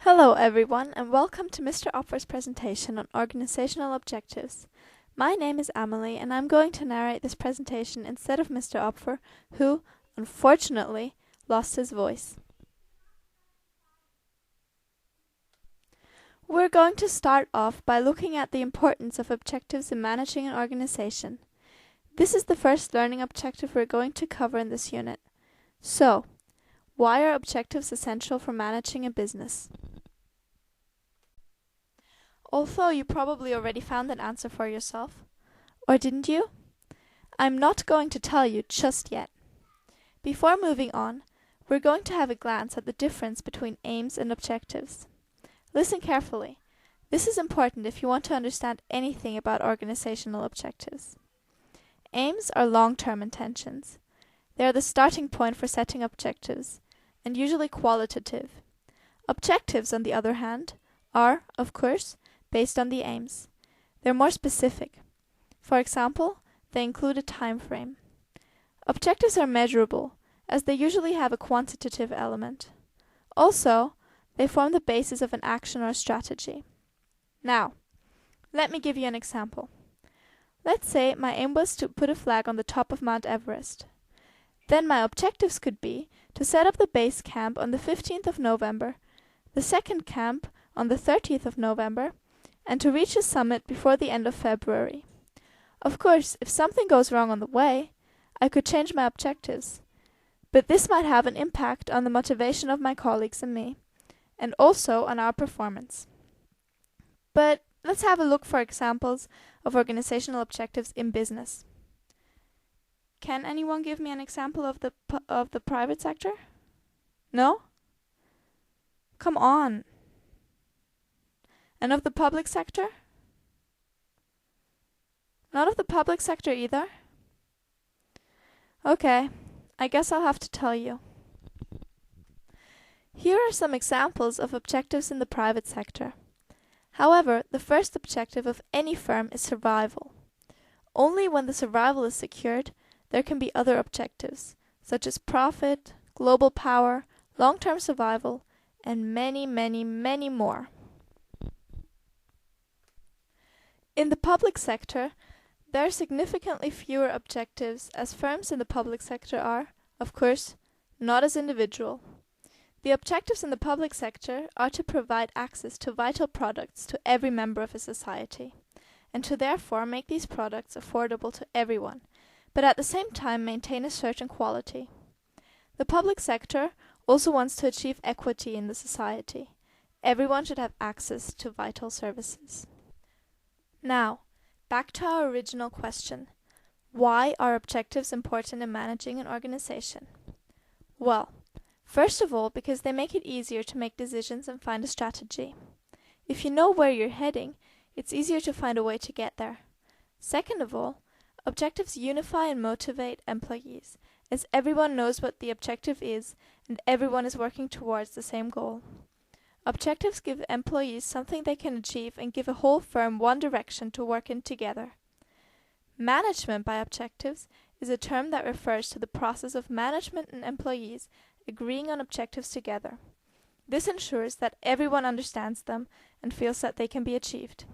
Hello everyone and welcome to Mr. Opfer's presentation on organizational objectives. My name is Amelie and I'm going to narrate this presentation instead of Mr. Opfer, who, unfortunately, lost his voice. We're going to start off by looking at the importance of objectives in managing an organization. This is the first learning objective we're going to cover in this unit. So, why are objectives essential for managing a business? Although you probably already found an answer for yourself. Or didn't you? I'm not going to tell you just yet. Before moving on, we're going to have a glance at the difference between aims and objectives. Listen carefully. This is important if you want to understand anything about organizational objectives. Aims are long-term intentions. They are the starting point for setting objectives, and usually qualitative. Objectives, on the other hand, are, of course, based on the aims. They're more specific. For example, they include a time frame. Objectives are measurable, as they usually have a quantitative element. Also, they form the basis of an action or strategy. Now, let me give you an example. Let's say my aim was to put a flag on the top of Mount Everest. Then my objectives could be to set up the base camp on the 15th of November, the second camp on the 30th of November, and to reach the summit before the end of February. Of course, if something goes wrong on the way, I could change my objectives. But this might have an impact on the motivation of my colleagues and me, and also on our performance. But let's have a look for examples of organizational objectives in business. Can anyone give me an example of the private sector? No? Come on. And of the public sector? Not of the public sector either? Okay, I guess I'll have to tell you. Here are some examples of objectives in the private sector. However, the first objective of any firm is survival. Only when the survival is secured, there can be other objectives, such as profit, global power, long-term survival, and many, many, many more. In the public sector, there are significantly fewer objectives, as firms in the public sector are, of course, not as individual. The objectives in the public sector are to provide access to vital products to every member of a society, and to therefore make these products affordable to everyone, but at the same time maintain a certain quality. The public sector also wants to achieve equity in the society. Everyone should have access to vital services. Now, back to our original question. Why are objectives important in managing an organization? Well, first of all, because they make it easier to make decisions and find a strategy. If you know where you're heading, it's easier to find a way to get there. Second of all, objectives unify and motivate employees, as everyone knows what the objective is and everyone is working towards the same goal. Objectives give employees something they can achieve and give a whole firm one direction to work in together. Management by objectives is a term that refers to the process of management and employees agreeing on objectives together. This ensures that everyone understands them and feels that they can be achieved.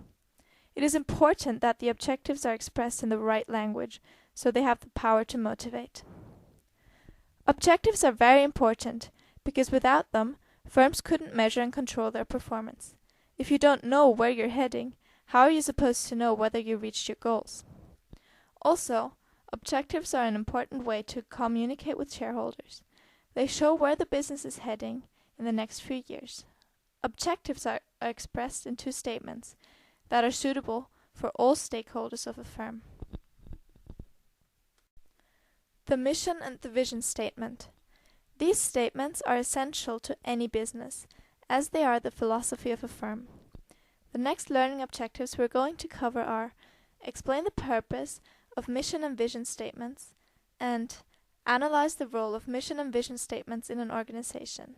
It is important that the objectives are expressed in the right language, so they have the power to motivate. Objectives are very important, because without them, firms couldn't measure and control their performance. If you don't know where you're heading, how are you supposed to know whether you reached your goals? Also, objectives are an important way to communicate with shareholders. They show where the business is heading in the next few years. Objectives are expressed in two statements that are suitable for all stakeholders of a firm. The mission and the vision statement. These statements are essential to any business, as they are the philosophy of a firm. The next learning objectives we're going to cover are: explain the purpose of mission and vision statements, and analyze the role of mission and vision statements in an organization.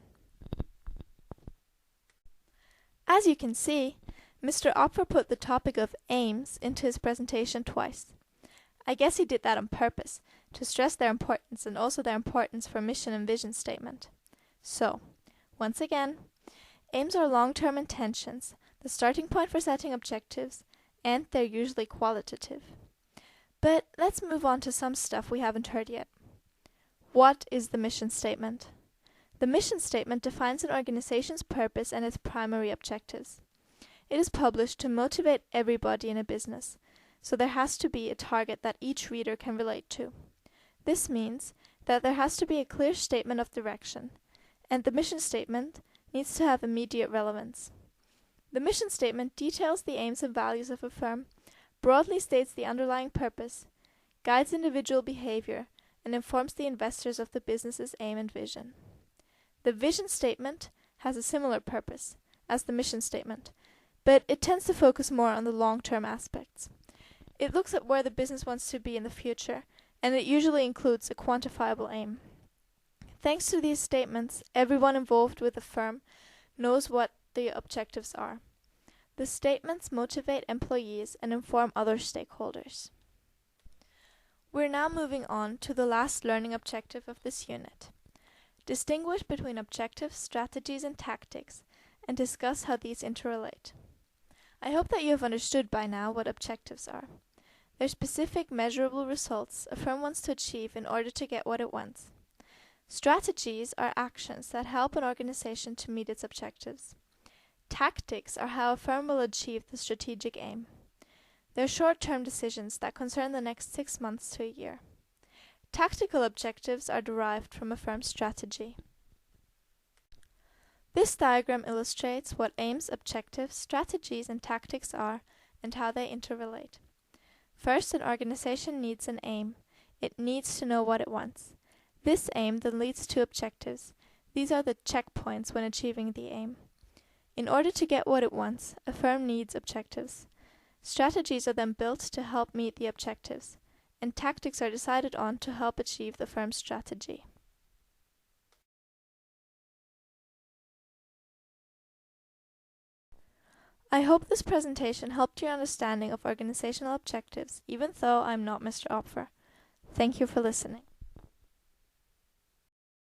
As you can see, Mr. Opfer put the topic of aims into his presentation twice. I guess he did that on purpose, to stress their importance and also their importance for mission and vision statement. So, once again, Aims are long-term intentions, the starting point for setting objectives, and they're usually qualitative. But let's move on to some stuff we haven't heard yet. What is the mission statement? The mission statement defines an organization's purpose and its primary objectives. It is published to motivate everybody in a business, so there has to be a target that each reader can relate to. This means that there has to be a clear statement of direction, and the mission statement needs to have immediate relevance. The mission statement details the aims and values of a firm, broadly states the underlying purpose, guides individual behavior, and informs the investors of the business's aim and vision. The vision statement has a similar purpose as the mission statement, but it tends to focus more on the long-term aspects. It looks at where the business wants to be in the future, and it usually includes a quantifiable aim. Thanks to these statements, everyone involved with the firm knows what the objectives are. The statements motivate employees and inform other stakeholders. We're now moving on to the last learning objective of this unit. Distinguish between objectives, strategies, and tactics, and discuss how these interrelate. I hope that you have understood by now what objectives are. They're specific, measurable results a firm wants to achieve in order to get what it wants. Strategies are actions that help an organization to meet its objectives. Tactics are how a firm will achieve the strategic aim. They're short-term decisions that concern the next 6 months to a year. Tactical objectives are derived from a firm's strategy. This diagram illustrates what aims, objectives, strategies, and tactics are and how they interrelate. First, an organization needs an aim. It needs to know what it wants. This aim then leads to objectives. These are the checkpoints when achieving the aim. In order to get what it wants, a firm needs objectives. Strategies are then built to help meet the objectives, and tactics are decided on to help achieve the firm's strategy. I hope this presentation helped your understanding of organizational objectives, even though I'm not Mr. Opfer. Thank you for listening.